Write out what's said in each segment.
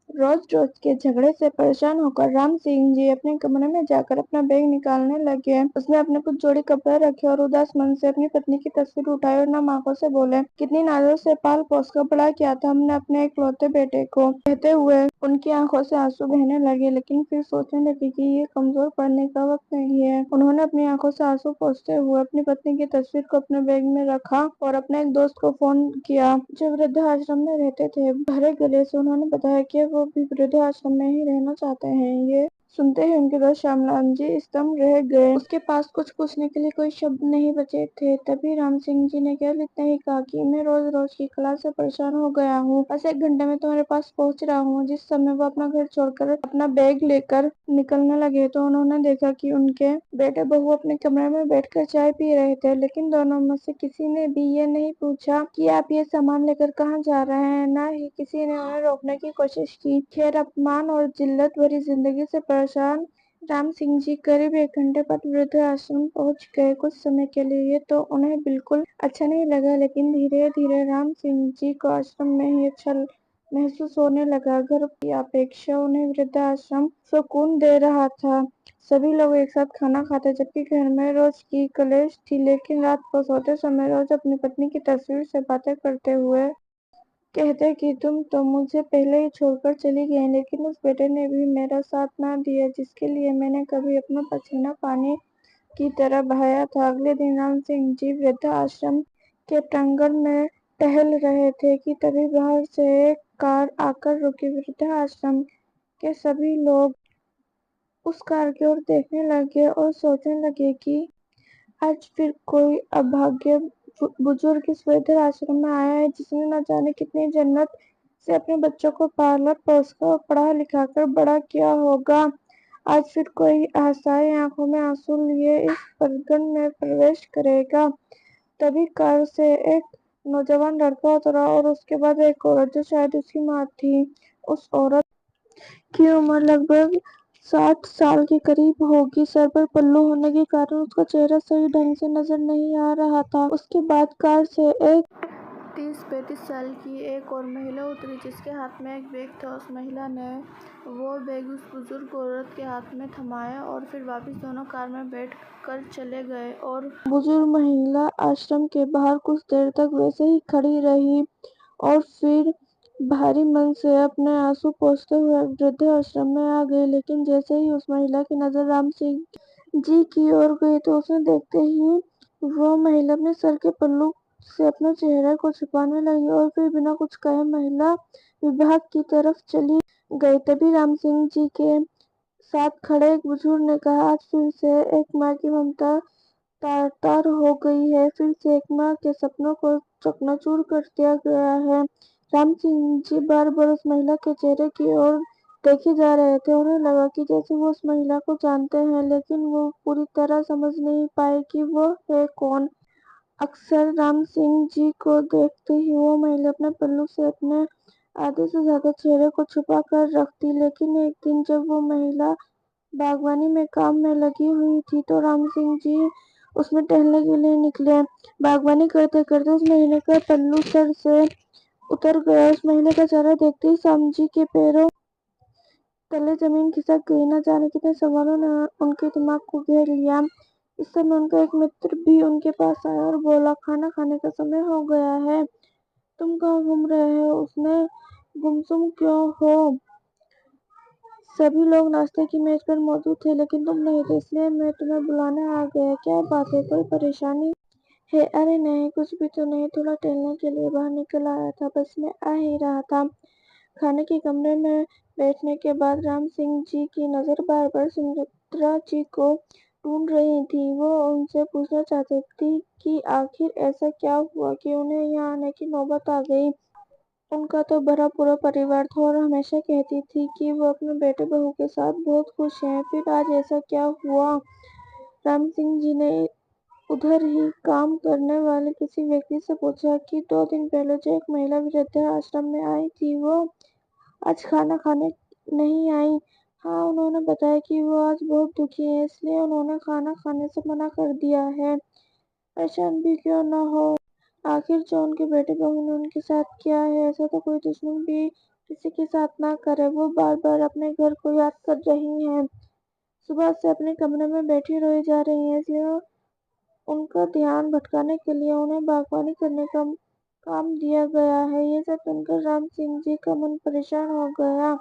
रोज रोज के झगड़े से परेशान होकर राम सिंह जी अपने कमरे में जाकर अपना बैग निकालने लगे। उसने अपने कुछ जोड़ी कपड़े रखे और उदास मन से अपनी पत्नी की तस्वीर उठाई और नम आंखों से बोले, कितनी नाजों से पाल पोस कर बड़ा किया था हमने अपने इकलौते बेटे को। कहते हुए उनकी आंखों से आंसू बहने लगे, लेकिन फिर सोचने लगे कि ये कमजोर पड़ने का वक्त नहीं है। उन्होंने अपनी आंखों से आंसू पोंछते हुए अपनी पत्नी की तस्वीर को अपने बैग में रखा और अपने एक दोस्त को फोन किया जो वृद्ध आश्रम में रहते थे। भरे गले से उन्होंने बताया कि वो भी वृद्ध आश्रम में ही रहना चाहते हैं। ये सुनते ही उनके दोस्त श्यामलाल जी स्तब्ध रह गए। उसके पास कुछ पूछने के लिए कोई शब्द नहीं बचे थे। तभी राम सिंह जी ने केवल इतना ही कहा कि मैं रोज रोज की क्लास से परेशान हो गया हूँ, बस 1 घंटे में तुम्हारे पास पहुँच रहा हूँ। जिस समय वो अपना घर छोड़कर अपना बैग लेकर निकलने लगे तो उन्होंने देखा कि उनके बेटे बहू अपने कमरे में बैठकर चाय पी रहे थे, लेकिन दोनों में से किसी ने भी ये नहीं पूछा कि आप ये सामान लेकर कहाँ जा रहे हैं। न ही किसी ने उन्हें रोकने की कोशिश की। खैर, अपमान और जिल्लत भरी जिंदगी से परेशान राम सिंह जी करीब 1 घंटे बाद वृद्ध आश्रम पहुंच गए। कुछ समय के लिए तो उन्हें बिल्कुल अच्छा नहीं लगा, लेकिन धीरे धीरे राम सिंह जी को आश्रम में ही अच्छा महसूस होने लगा। घर की अपेक्षा उन्हें वृद्ध आश्रम सुकून दे रहा था। सभी लोग एक साथ खाना खाते, जबकि घर में रोज की कलेश थी, लेकिन रात को सोते समय रोज अपनी पत्नी की तस्वीर से बातें करते हुए कहते कि तुम तो मुझे पहले ही छोड़कर चली गई, लेकिन उस बेटे ने भी मेरा साथ ना दिया जिसके लिए मैंने कभी अपना पसीना पानी की तरह बहाया था। अगले दिन राम सिंह जी वृद्ध आश्रम के प्रांगण में टहल रहे थे कि तभी बाहर से एक कार आकर रुकी। वृद्ध आश्रम के सभी लोग उस कार की ओर देखने लगे और सोचने लगे कि आज फिर कोई अभागे बुजुर्ग इस वृद्ध आश्रम में आया है जिसने न जाने कितनी जन्नत से अपने बच्चों को पाला पोसा और पढ़ा लिखाकर बड़ा किया होगा। आज फिर कोई आशाएं आंखों में आंसू लिए इस प्रांगण में प्रवेश करेगा। तभी कार से एक नौजवान लड़का उतरा और उसके बाद एक औरत जो शायद उसकी माँ थी। उस औरत की उम्र लगभग 60 साल के करीब होगी। सर पर पल्लू होने के कारण उसका चेहरा सही ढंग से नजर नहीं आ रहा था। उसके बाद कार से एक 30-35 साल की एक और महिला उतरी जिसके हाथ में एक बैग था। उस महिला ने वो बैग उस बुजुर्ग औरत के हाथ में थमाया और फिर वापस दोनों कार में बैठ कर चले गए और बुजुर्ग महिला आश्रम के बाहर कुछ देर तक वैसे ही खड़ी रही और फिर भारी मन से अपने आंसू पोंछते हुए वृद्ध आश्रम में आ गई। लेकिन जैसे ही उस महिला की नजर राम सिंह जी की ओर गई तो उसने देखते ही वो महिला अपने सर के पल्लू से अपने चेहरे को छुपाने लगी और फिर बिना कुछ कहे महिला विभाग की तरफ चली गई। तभी राम सिंह जी के साथ खड़े एक बुजुर्ग ने कहा, आज फिर से एक माँ की ममता तार हो गई है। फिर से एक माँ के सपनों को चकनाचूर कर दिया गया है। राम सिंह जी बार बार उस महिला के चेहरे की ओर देखे जा रहे थे। उन्हें लगा कि जैसे वो उस महिला को जानते हैं, लेकिन वो पूरी तरह समझ नहीं पाए कि वो है कौन। अक्सर राम सिंह जी को देखते ही वो महिला अपने पल्लू से अपने आधे से ज्यादा चेहरे को छुपा कर रखती। लेकिन एक दिन जब वो महिला बागवानी में काम में लगी हुई थी तो राम सिंह जी उसमें टहलने के लिए निकले। बागवानी करते करते उस महिला का पल्लू सर से उतर गया। उस महिला का चेहरा देखते ही राम जी के पैरों तले जमीन खिसक गई। न जाने कितने सवालों ने उनके दिमाग को घेर लिया। इस समय उनका एक मित्र भी उनके पास आया और बोला, खाना खाने का समय हो गया है, तुम कहाँ घूम रहे हो? उसने गुमसुम क्यों हो? सभी लोग नाश्ते की मेज पर मौजूद थे, लेकिन तुम नहीं थे, इसलिए मैं तुम्हें बुलाने आ गया। क्या बात है, कोई परेशानी है? अरे नहीं, कुछ भी तो नहीं, थोड़ा टहलने के लिए बाहर निकल आया था, बस मैं आ ही रहा था। खाने के कमरे में बैठने के बाद राम सिंह जी की नजर बार बार सुमित्रा जी को ढूंढ रही थी। वो उनसे पूछना चाहती थी कि आखिर ऐसा क्या हुआ कि उन्हें यहाँ आने की नौबत आ गई। उनका तो भरा पूरा परिवार था और हमेशा कहती थी कि वो अपने बेटे बहू के साथ बहुत खुश हैं, फिर आज ऐसा क्या हुआ? राम सिंह जी ने उधर ही काम करने वाले किसी व्यक्ति से पूछा कि 2 दिन पहले जो एक महिला वृद्ध आश्रम में आई थी वो आज खाना खाने नहीं आई। हाँ, उन्होंने बताया कि वो आज बहुत दुखी है, इसलिए उन्होंने खाना खाने से मना कर दिया है। परेशान भी क्यों न हो, आखिर जो उनके बेटे बहू ने उनके साथ किया है, ऐसा तो कोई दुश्मन भी किसी के साथ ना करे। वो बार बार अपने घर को याद कर रही हैं। सुबह से अपने कमरे में बैठी रही जा रही हैं, इसलिए उनका ध्यान भटकाने के लिए उन्हें बागवानी करने का काम दिया गया है। ये सब सुनकर राम सिंह जी का मन परेशान हो गया।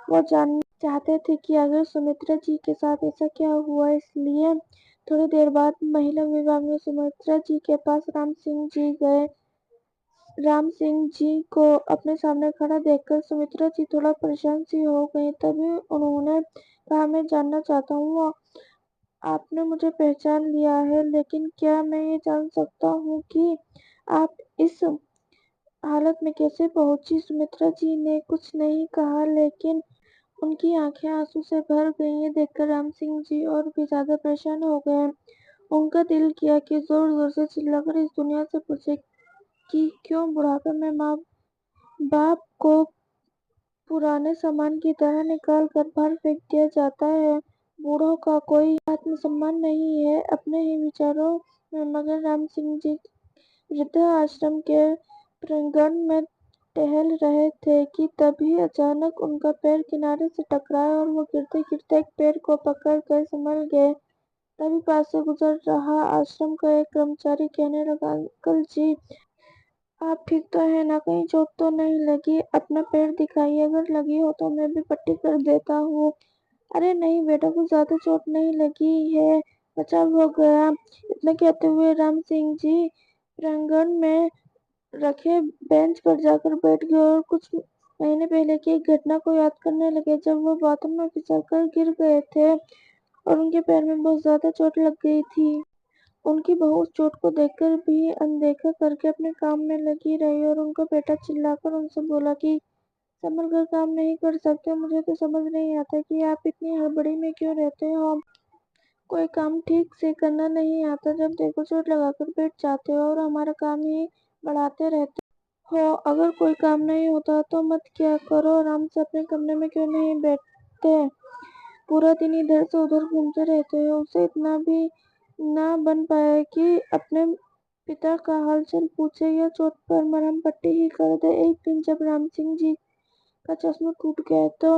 वो जानना चाहते थे कि आखिर सुमित्रा जी के साथ ऐसा क्या हुआ। इसलिए थोड़ी देर बाद महिला विभाग में सुमित्रा जी के पास राम सिंह जी गए। राम सिंह जी को अपने सामने खड़ा देखकर सुमित्रा जी थोड़ा परेशान सी हो गई। तभी उन्होंने कहा, मैं जानना चाहता हूँ, आपने मुझे पहचान लिया है, लेकिन क्या मैं ये जान सकता हूँ कि आप इस हालत में कैसे पहुंची। सुमित्रा जी ने कुछ नहीं कहा, लेकिन उनकी आंखें आंसू से भर गईं। ये देखकर राम सिंह जी और भी ज्यादा परेशान हो गए। उनका दिल किया कि जोर जोर से चिल्लाकर इस दुनिया से पूछे कि क्यों बुढ़ापे में माँ बाप को पुराने सामान की तरह निकाल कर बाहर फेंक दिया जाता है। बूढ़ों का कोई आत्मसम्मान नहीं है। अपने ही विचारों में मगन राम सिंह जी वृद्ध आश्रम के प्रांगण में टहल रहे थे कि तभी अचानक उनका पैर किनारे से टकराया और वो गिरते गिरते एक पेड़ को पकड़ कर संभल गए। तभी पास से गुजर रहा आश्रम का एक कर्मचारी कहने लगा, अंकल जी, आप ठीक तो है ना? कहीं चोट तो नहीं लगी? अपना पैर दिखाइए, अगर लगी हो तो मैं भी पट्टी कर देता हूँ। अरे नहीं बेटा, कुछ ज्यादा चोट नहीं लगी है, बचाव हो गया। इतना कहते हुए राम सिंह जी प्रांगण में रखे बेंच पर जाकर बैठ गए और कुछ महीने पहले की एक घटना को याद करने लगे, जब वो बाथरूम में फिसलकर गिर गए थे और उनके पैर में बहुत ज्यादा चोट लग गई थी। उनकी बहू उस चोट को देखकर भी अनदेखा करके अपने काम में लगी रही और उनका बेटा चिल्लाकर उनसे बोला कि संभल कर काम नहीं कर सकते? मुझे तो समझ नहीं आता कि आप इतनी हड़बड़ी में क्यों रहते हो। कोई काम ठीक से करना नहीं आता, जब देखो चोट लगाकर बैठ जाते हो और हमारा काम ही बढ़ाते रहते हो। अगर कोई काम नहीं होता तो मत क्या करो, आराम से अपने कमरे में क्यों नहीं बैठते? पूरा दिन इधर से उधर घूमते रहते हो। उसे इतना भी ना बन पाया कि अपने पिता का हालचाल पूछे या चोट पर मरहम पट्टी ही कर दे। एक दिन जब राम सिंह जी का चश्मा टूट गया तो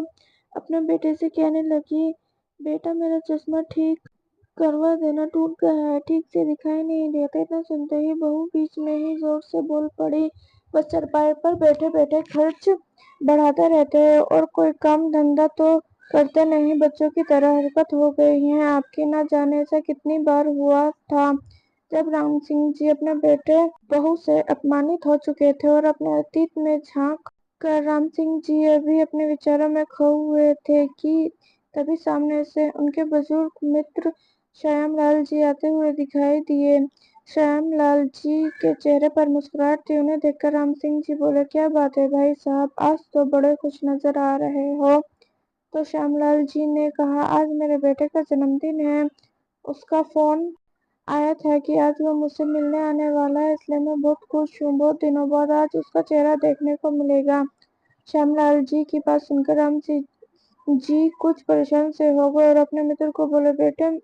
अपने बेटे से कहने लगी, बेटा मेरा चश्मा ठीक करवा देना, टूट गया है, ठीक से दिखाई नहीं देता। इतना सुनते ही बहू बीच में ही जोर से बोल पड़ी, बस चारपाई पर बैठे बैठे खर्च बढ़ाते रहते हैं और कोई काम धंधा तो करते नहीं, बच्चों की तरह हरकत हो गई है आपकी। ना जाने ऐसा कितनी बार हुआ था जब राम सिंह जी अपने बेटे बहू से अपमानित हो चुके थे और अपने अतीत में झांक कर राम सिंह जी अभी अपने विचारों में खो हुए थे कि तभी सामने से उनके बुजुर्ग मित्र श्यामलाल जी आते हुए दिखाई दिए। श्यामलाल जी के चेहरे पर मुस्कुराहट थी। उन्हें देखकर राम सिंह जी बोले, क्या बात है भाई साहब, आज तो बड़े खुश नजर आ रहे हो। तो श्यामलाल जी ने कहा, आज मेरे बेटे का जन्मदिन है, उसका फोन आया था कि आज वो मुझसे मिलने आने वाला है, इसलिए मैं बहुत खुश हूँ। बहुत दिनों बाद आज उसका चेहरा देखने को मिलेगा। श्यामलाल जी की बात सुनकर राम सिंह जी कुछ परेशान से हो गए और अपने मित्र को बोले, बेटे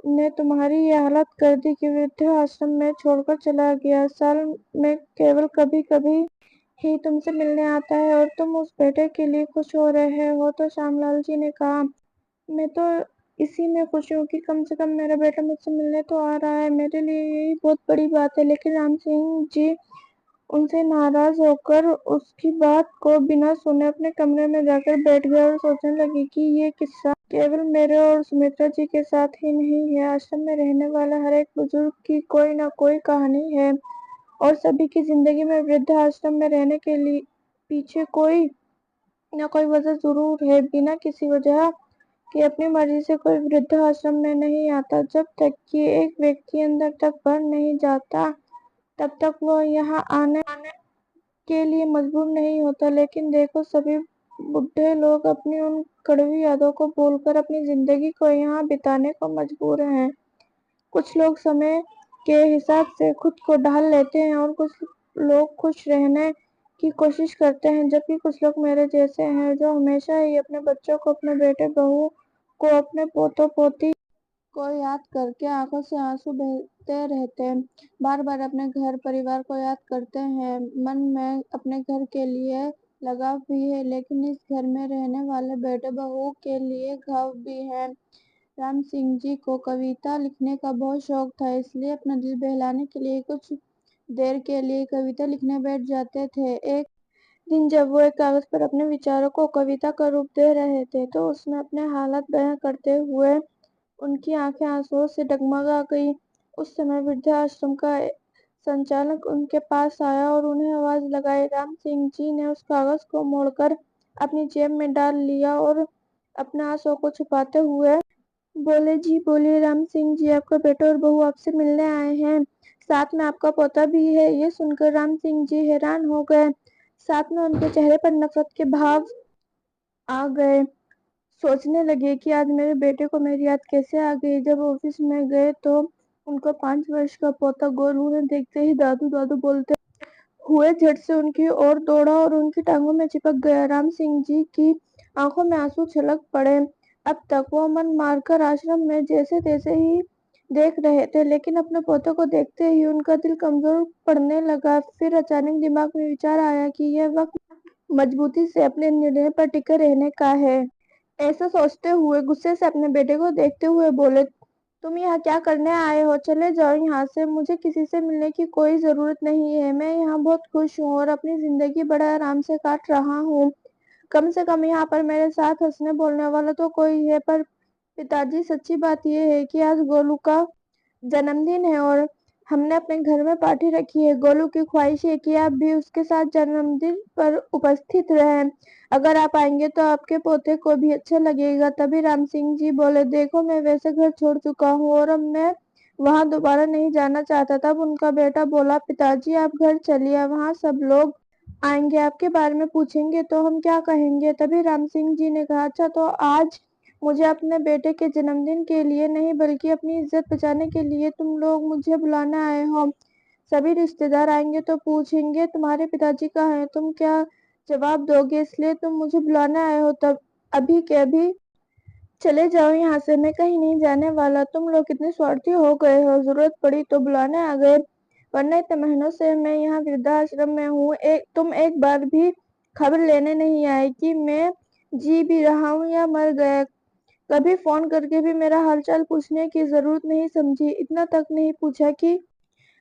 ने तुम्हारी ये हालत कर दी कि वृद्ध आश्रम में छोड़कर चला गया। साल में केवल कभी कभी ही तुमसे मिलने आता है और तुम उस बेटे के लिए खुश हो रहे हो। तो श्यामलाल जी ने कहा, मैं तो इसी में खुश हूँ कि कम से कम मेरा बेटा मुझसे मिलने तो आ रहा है, मेरे लिए यही बहुत बड़ी बात है। लेकिन राम सिंह जी उनसे नाराज होकर उसकी बात को बिना सुने अपने कमरे में जाकर बैठ गए और सोचने लगे कि ये किस्सा केवल मेरे और सुमित्रा जी के साथ ही नहीं है, आश्रम में रहने वाले हर एक बुजुर्ग की कोई ना कोई कहानी है और सभी की जिंदगी में वृद्ध आश्रम में रहने के लिए पीछे कोई ना कोई वजह जरूर है। बिना किसी वजह कि अपनी मर्जी से कोई वृद्ध आश्रम में नहीं आता। जब तक कि एक व्यक्ति अंदर तक भर नहीं जाता तब तक वो यहाँ आने के लिए मजबूर नहीं होता। लेकिन देखो, सभी बुढ़े लोग अपनी उन कड़वी यादों को भूलकर अपनी जिंदगी को यहाँ बिताने को मजबूर हैं। कुछ लोग समय के हिसाब से खुद को ढाल लेते हैं और कुछ लोग खुश रहने की कोशिश करते हैं, जबकि कुछ लोग मेरे जैसे हैं जो हमेशा ही अपने बच्चों को, अपने बेटे बहू को, अपने पोतों पोती को याद करके आंखों से आंसू बहते रहते हैं, बार बार अपने घर परिवार को याद करते हैं, मन में अपने घर के लिए लगाव भी है, लेकिन इस घर में रहने वाले बेटे बहू के लिए घाव भी है। राम सिंह जी को कविता लिखने का बहुत शौक था, इसलिए अपना दिल बहलाने के लिए कुछ देर के लिए कविता लिखने बैठ जाते थे। एक दिन जब वो एक कागज पर अपने विचारों को कविता का रूप दे रहे थे, तो उसमें अपने हालात बयां करते हुए उनकी आंखें आंसुओं से डगमगा गई। उस समय वृद्धाश्रम का संचालक उनके पास आया और उन्हें आवाज लगाई। राम सिंह जी ने उस कागज को मोड़कर अपनी जेब में डाल लिया और अपने आंसुओं को छुपाते हुए बोले, जी बोलिए राम सिंह जी, आपका बेटा और बहू आपसे मिलने आए हैं, साथ में आपका पोता भी है। ये सुनकर राम सिंह जी हैरान हो गए, साथ में उनके चेहरे पर नफरत के भाव आ गए। सोचने लगे कि आज मेरे बेटे को मेरी याद कैसे आ गई। जब ऑफिस में गए तो उनको 5 वर्ष का पोता गोलू ने देखते ही दादू दादू बोलते हुए झट से उनकी ओर दौड़ा और उनकी टांगों में चिपक गया। राम सिंह जी की आंखों में आंसू छलक पड़े। अब तक वो मन मारकर आश्रम में जैसे तैसे ही देख रहे थे, लेकिन अपने पोते को देखते ही उनका दिल कमजोर पड़ने लगा। फिर अचानक दिमाग में विचार आया कि यह वक्त मजबूती से अपने निर्णय पर टिके रहने का है। ऐसा सोचते हुए गुस्से से अपने बेटे को देखते हुए बोले, तुम यहाँ क्या करने आए हो? चले जाओ यहाँ से, मुझे किसी से मिलने की कोई जरूरत नहीं है। मैं यहाँ बहुत खुश हूँ और अपनी जिंदगी बड़ा आराम से काट रहा हूँ। कम से कम यहाँ पर मेरे साथ हंसने बोलने वाला तो कोई है। पर पिताजी, सच्ची बात यह है कि आज गोलू का जन्मदिन है और हमने अपने घर में पार्टी रखी है। गोलू की ख्वाहिश है कि आप भी उसके साथ जन्मदिन पर उपस्थित रहें। अगर आप आएंगे तो आपके पोते को भी अच्छा लगेगा। तभी राम सिंह जी बोले, देखो मैं वैसे घर छोड़ चुका हूँ और अब मैं वहाँ दोबारा नहीं जाना चाहता। तब उनका बेटा बोला, पिताजी आप घर चलिए, वहाँ सब लोग आएंगे, आपके बारे में पूछेंगे तो हम क्या कहेंगे? तभी राम सिंह जी ने कहा, अच्छा तो आज मुझे अपने बेटे के जन्मदिन के लिए नहीं बल्कि अपनी इज्जत बचाने के लिए तुम लोग मुझे बुलाने आए हो। सभी रिश्तेदार आएंगे तो पूछेंगे तुम्हारे पिताजी कहाँ हैं, तुम क्या जवाब दोगे? इसलिए तुम मुझे बुलाने आए हो, तब अभी के अभी चले जाओ यहाँ से, मैं कहीं नहीं जाने वाला। तुम लोग कितने स्वार्थी हो गए हो, जरूरत पड़ी तो बुलाने आ गए, वरना इतने महीनों से मैं यहाँ वृद्धाश्रम में हूँ, तुम एक बार भी खबर लेने नहीं आए कि मैं जी भी रहा हूँ या मर गया। कभी फोन करके भी मेरा हालचाल पूछने की जरूरत नहीं समझी। इतना तक नहीं पूछा कि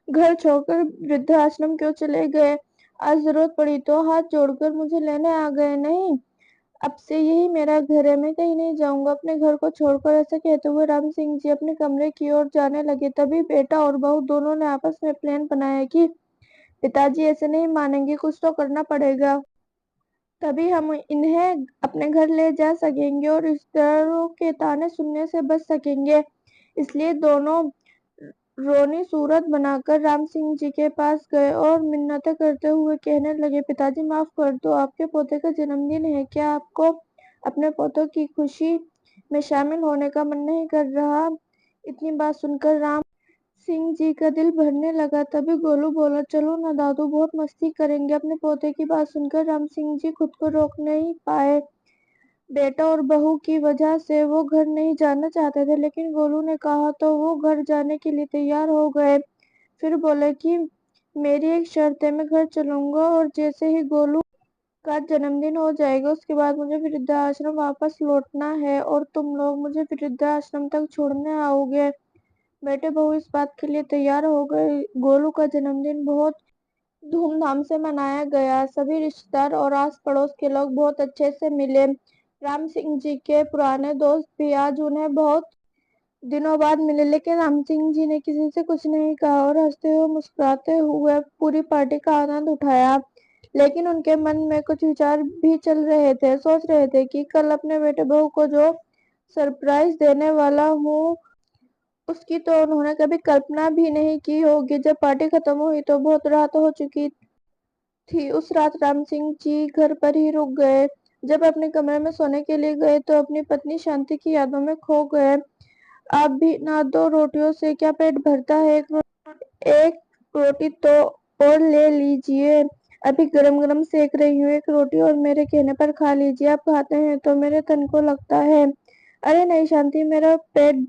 घर छोड़कर वृद्धाश्रम क्यों चले गए। आज जरूरत पड़ी तो हाथ जोड़कर मुझे लेने आ गए। नहीं, अब से यही मेरा घर है, मैं कहीं नहीं जाऊंगा अपने घर को छोड़कर। ऐसा कहते हुए राम सिंह जी अपने कमरे की ओर जाने लगे। तभी बेटा और बहू दोनों ने आपस में प्लान बनाया कि पिताजी ऐसे नहीं मानेंगे, कुछ तो करना पड़ेगा, तभी हम इन्हें अपने घर ले जा सकेंगे और रिश्तेदारों के ताने सुनने से बच सकेंगे। इसलिए दोनों रोनी सूरत बनाकर राम सिंह जी के पास गए और मिन्नतें करते हुए कहने लगे, पिताजी माफ कर दो, आपके पोते का जन्मदिन है, क्या आपको अपने पोतों की खुशी में शामिल होने का मन नहीं कर रहा? इतनी बात सुनकर राम सिंह जी का दिल भरने लगा। तभी गोलू बोला, चलो ना दादू, बहुत मस्ती करेंगे। अपने पोते की बात सुनकर राम सिंह जी खुद को रोक नहीं पाए। बेटा और बहू की वजह से वो घर नहीं जाना चाहते थे, लेकिन गोलू ने कहा तो वो घर जाने के लिए तैयार हो गए। फिर बोले कि मेरी एक शर्त है, मैं घर चलूंगा और जैसे ही गोलू का जन्मदिन हो जाएगा उसके बाद मुझे वृद्धाश्रम वापस लौटना है और तुम लोग मुझे वृद्धाश्रम तक छोड़ने आओगे। बेटे बहू इस बात के लिए तैयार हो गए। गोलू का जन्मदिन बहुत धूमधाम से मनाया गया। सभी रिश्तेदार और आस पड़ोस के लोग बहुत अच्छे से मिले। राम सिंह जी के पुराने दोस्त भी आज उन्हें बहुत दिनों बाद मिले, लेकिन राम सिंह जी ने किसी से कुछ नहीं कहा और हंसते हुए मुस्कुराते हुए पूरी पार्टी का आनंद उठाया। लेकिन उनके मन में कुछ विचार भी चल रहे थे। सोच रहे थे कि कल अपने बेटे बहू को जो सरप्राइज देने वाला हूँ उसकी तो उन्होंने कभी कल्पना भी नहीं की होगी। जब पार्टी खत्म हुई तो बहुत रात हो चुकी थी। उस रात राम सिंह जी घर पर ही रुक गए। जब अपने कमरे में सोने के लिए गए तो अपनी पत्नी शांति की यादों में खो गए। आप भी ना, 2 रोटियों से क्या पेट भरता है, एक रोटी तो और ले लीजिए, अभी गरम गरम सेक रही हूँ एक रोटी और मेरे कहने पर खा लीजिए, आप खाते हैं तो मेरे तन को लगता है। अरे नहीं शांति, मेरा पेट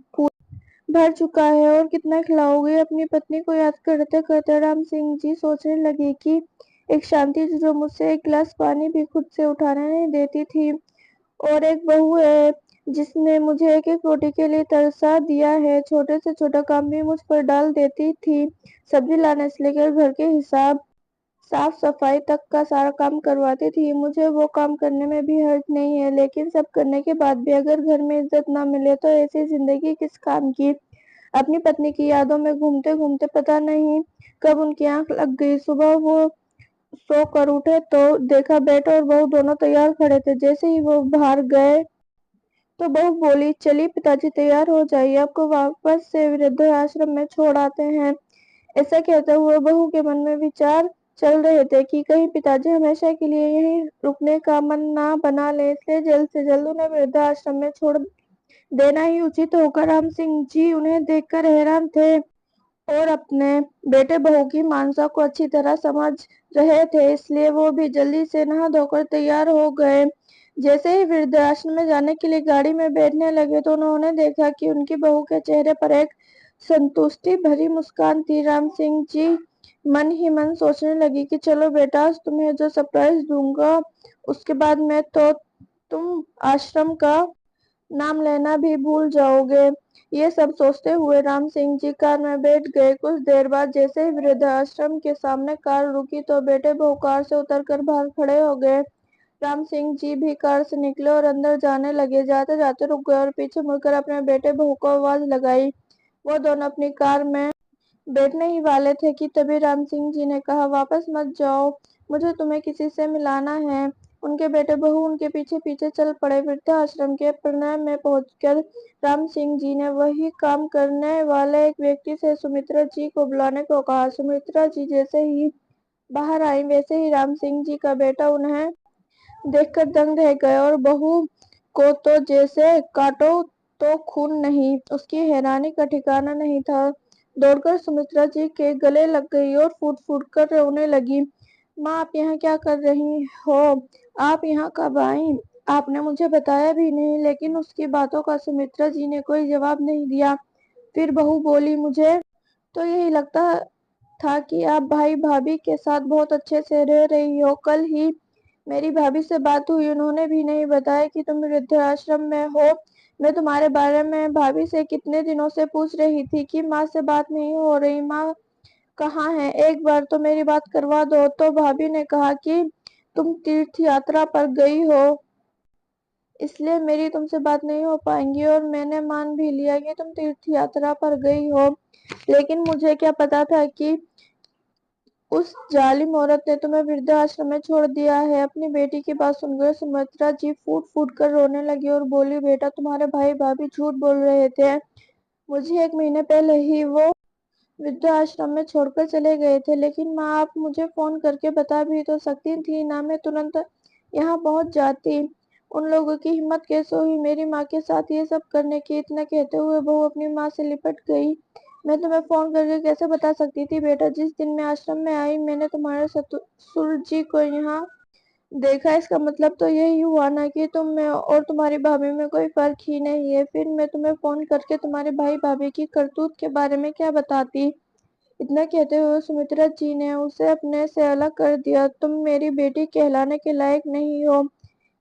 भर चुका है और कितना खिलाओगे? अपनी पत्नी को याद करते करते राम सिंह जी सोचने लगे कि ایک شانتی جو مجھ سے ایک گلاس پانی بھی خود سے اٹھانے نہیں دیتی تھی، اور ایک بہو ہے جس نے مجھے ایک ایک روٹی کے لیے ترسا دیا ہے، چھوٹے سے چھوٹا کام بھی مجھ پر ڈال دیتی تھی، سبزی لانے سے لے کر گھر کے حساب صاف صفائی تک کا سارا کام کرواتی تھی۔ مجھے وہ کام کرنے میں بھی حرج نہیں ہے، لیکن سب کرنے کے بعد بھی اگر گھر میں عزت نہ ملے تو ایسی زندگی کس کام کی۔ اپنی پتنی کی یادوں میں گھومتے گھومتے پتہ نہیں کب ان کی آنکھ لگ گئی۔ صبح وہ سو کر اٹھے تو دیکھا بیٹا اور بہو دونوں تیار کھڑے تھے۔ جیسے ہی وہ باہر گئے تو بہو بولی، چلیے پتا جی تیار ہو جائیے، آپ کو واپس سے وردھ آشرم میں چھوڑ آتے ہیں۔ ایسا کہتے ہوئے بہو کے من میں وچار چل رہے تھے کہ کہیں پتا جی ہمیشہ کے لیے یہیں رکنے کا من نہ بنا لے، اس لیے جلد سے جلد انہیں وردھ آشرم میں چھوڑ دینا ہی اچت ہوگا۔ رام سنگھ جی انہیں دیکھ کر حیران تھے اور اپنے بیٹے بہو کی مانسا کو اچھی طرح سمجھ رہے تھے، اس لیے وہ بھی جلدی سے نہا دھو کر تیار ہو گئے۔ جیسے ہی وردھ آشرم میں جانے کے لیے گاڑی میں بیٹھنے لگے تو انہوں نے دیکھا کہ ان کی بہو کے چہرے پر ایک سنتوشٹی بھری مسکان تھی۔ رام سنگھ جی من ہی من سوچنے لگی کہ چلو بیٹا، آج تمہیں جو سرپرائز دوں گا اس کے بعد میں تو تم آشرم کا نام لینا بھی بھول جاؤ گے۔ یہ سب سوچتے ہوئے رام سنگھ جی کار میں بیٹھ گئے۔ کچھ دیر بعد جیسے ہی وردھ آشرم کے سامنے کار رکی تو بیٹے بہو کار سے اتر کر باہر کھڑے ہو گئے۔ رام سنگھ جی بھی کار سے نکلے اور اندر جانے لگے، جاتے جاتے رک گئے اور پیچھے مڑ کر اپنے بیٹے بہو کو آواز لگائی۔ وہ دونوں اپنی کار میں بیٹھنے ہی والے تھے کہ تبھی رام سنگھ جی نے کہا، واپس مت جاؤ، مجھے تمہیں کسی سے ملانا ہے۔ ان کے بیٹے بہو ان کے پیچھے پیچھے چل پڑے۔ وردھ آشرم کے پرانگن میں پہنچ کر رام سنگھ جی نے وہی کام کرنے والے ایک ویکتی سے سمترا جی کو بلانے کو کہا۔ سمترا جی جیسے ہی باہر آئیں ویسے ہی رام سنگھ جی کا بیٹا انہیں دیکھ کر دنگ رہ گیا اور بہو کو تو جیسے کاٹو تو خون نہیں، اس کی حیرانی کا ٹھکانہ نہیں تھا۔ دوڑ کر سمترا جی کے گلے لگ گئی اور پھوٹ پھوٹ کر رونے لگی۔ ماں، آپ یہاں کیا کر رہی ہو؟ آپ یہاں کب آئیں؟ آپ نے مجھے بتایا بھی نہیں۔ لیکن اس کی باتوں کا سمترا جی نے کوئی جواب نہیں دیا۔ پھر بہو بولی، مجھے تو یہی لگتا تھا کہ آپ بھائی بھابھی کے ساتھ بہت اچھے سے رہ رہی ہو۔ کل ہی میری بھابھی سے بات ہوئی، انہوں نے بھی نہیں بتایا کہ تم وردھ آشرم میں ہو۔ میں تمہارے بارے میں بھابھی سے کتنے دنوں سے پوچھ رہی تھی کہ ماں سے بات نہیں ہو رہی، ماں کہاں ہے، ایک بار تو میری بات کروا دو۔ تو بھابھی نے کہا کہ تم تیرتھ یاترا پر گئی ہو، اس لیے میری تم سے بات نہیں ہو پائے گی، اور میں نے مان بھی لیا کہ تم تیرتھ یاترا پر گئی ہو، لیکن مجھے کیا پتا تھا کہ اس ظالم عورت نے تمہیں وردھ آشرم میں چھوڑ دیا ہے۔ اپنی بیٹی کی بات سن کر سمترا جی پھوٹ پھوٹ کر رونے لگی اور بولی، بیٹا تمہارے بھائی بھابھی جھوٹ بول رہے تھے، مجھے 1 مہینے پہلے ہی وہ وردھ آشرم میں چھوڑ کر چلے گئے تھے۔ لیکن ماں، آپ مجھے فون کر کے بتا بھی تو سکتی تھی نا، میں ترنت یہاں پہنچ جاتی۔ ان لوگوں کی ہمت کیسے ہوئی میری ماں کے ساتھ یہ سب کرنے کی؟ اتنا کہتے ہوئے بہو اپنی ماں سے لپٹ گئی۔ میں تمہیں فون کر کے کیسے بتا سکتی تھی بیٹا؟ جس دن میں آشرم میں آئی میں نے تمہارے سسر جی کو یہاں دیکھا، اس کا مطلب تو یہی ہوا نا کہ تم میں اور تمہاری بھابھی میں کوئی فرق ہی نہیں ہے۔ پھر میں تمہیں فون کر کے تمہارے بھائی بھابھی کی کرتوت کے بارے میں کیا بتاتی؟ اتنا کہتے ہوئے سمترا جی نے اسے اپنے سے الگ کر دیا۔ تم میری بیٹی کہلانے کے لائق نہیں ہو،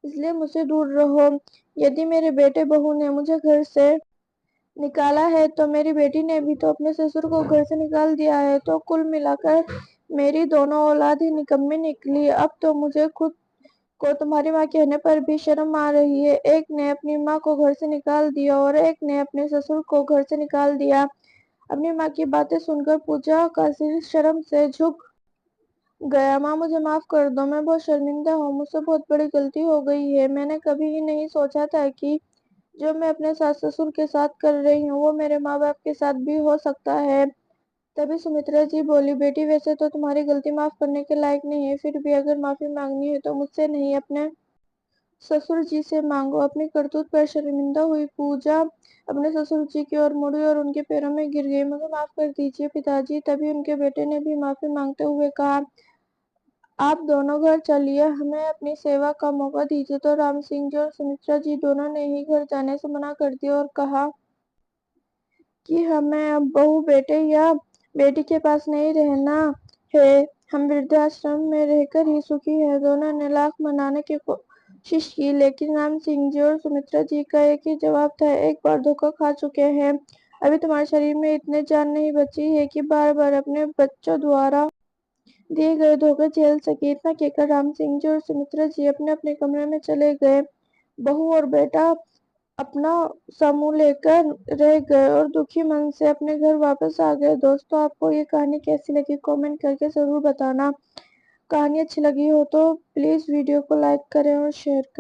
اس لیے مجھ سے دور رہو۔ یدی میرے بیٹے بہو نے مجھے گھر سے نکالا ہے تو میری بیٹی نے بھی تو اپنے سسر کو گھر سے نکال دیا ہے، تو کل ملا کر میری دونوں اولاد ہی نکمی نکلی۔ اب تو مجھے خود کو تمہاری ماں کہنے پر بھی شرم آ رہی ہے۔ ایک نے اپنی ماں کو گھر سے نکال دیا اور ایک نے اپنے سسر کو گھر سے نکال دیا۔ اپنی ماں کی باتیں سن کر پوجا کا سر شرم سے جھک گیا۔ ماں، مجھے معاف کر دو، میں بہت شرمندہ ہوں، مجھ سے بہت بڑی غلطی ہو گئی ہے۔ میں نے کبھی ہی نہیں سوچا تھا کہ جو میں اپنے ساس سسر کے ساتھ کر رہی ہوں وہ میرے ماں باپ کے ساتھ بھی ہو سکتا ہے۔ تبھی سمترا جی بولی، بیٹی ویسے تو تمہاری غلطی معاف کرنے کے لائق نہیں ہے، پھر بھی اگر معافی مانگنی ہے تو مجھ سے نہیں، اپنے سسر جی سے مانگو۔ اپنی کرتوت پر شرمندہ ہوئی پوجا اپنے سسر جی کی اور مڑی اور ان کے پیروں میں گر گئی۔ مجھے معاف کر دیجیے پتا جی۔ تبھی ان کے بیٹے نے بھی معافی مانگتے ہوئے کہا، آپ دونوں گھر چلیے، ہمیں اپنی سیوا کا موقع دیجیے۔ تو رام سنگھ جی اور سمترا جی دونوں نے ہی گھر جانے سے منع کر دیا اور کہا کہ ہمیں اب بہو بیٹے یا بیٹی کے پاس نہیں رہنا ہے۔ ہم وردھاشرم میں رہ کر ہی سکھی ہیں۔ دونوں نے لاکھ منانے کی کوشش کی لیکن رام سنگھ جی اور سمترا جی کا ایک ہی جواب تھا، ایک بار دھوکہ کھا چکے ہیں، ابھی تمہارے شریر میں اتنی جان نہیں بچی ہے کہ بار بار اپنے بچوں دوارا دیے گئے دھوکے جھیل سکے۔ اتنا کہہ کر رام سنگھ جی اور سمترا جی اپنے اپنے کمرے میں چلے گئے۔ بہو اور بیٹا اپنا ساموں لے کر رہ گئے اور دکھی من سے اپنے گھر واپس آ گئے۔ دوستو، آپ کو یہ کہانی کیسی لگی کامنٹ کر کے ضرور بتانا۔ کہانی اچھی لگی ہو تو پلیز ویڈیو کو لائک کریں اور شیئر کریں۔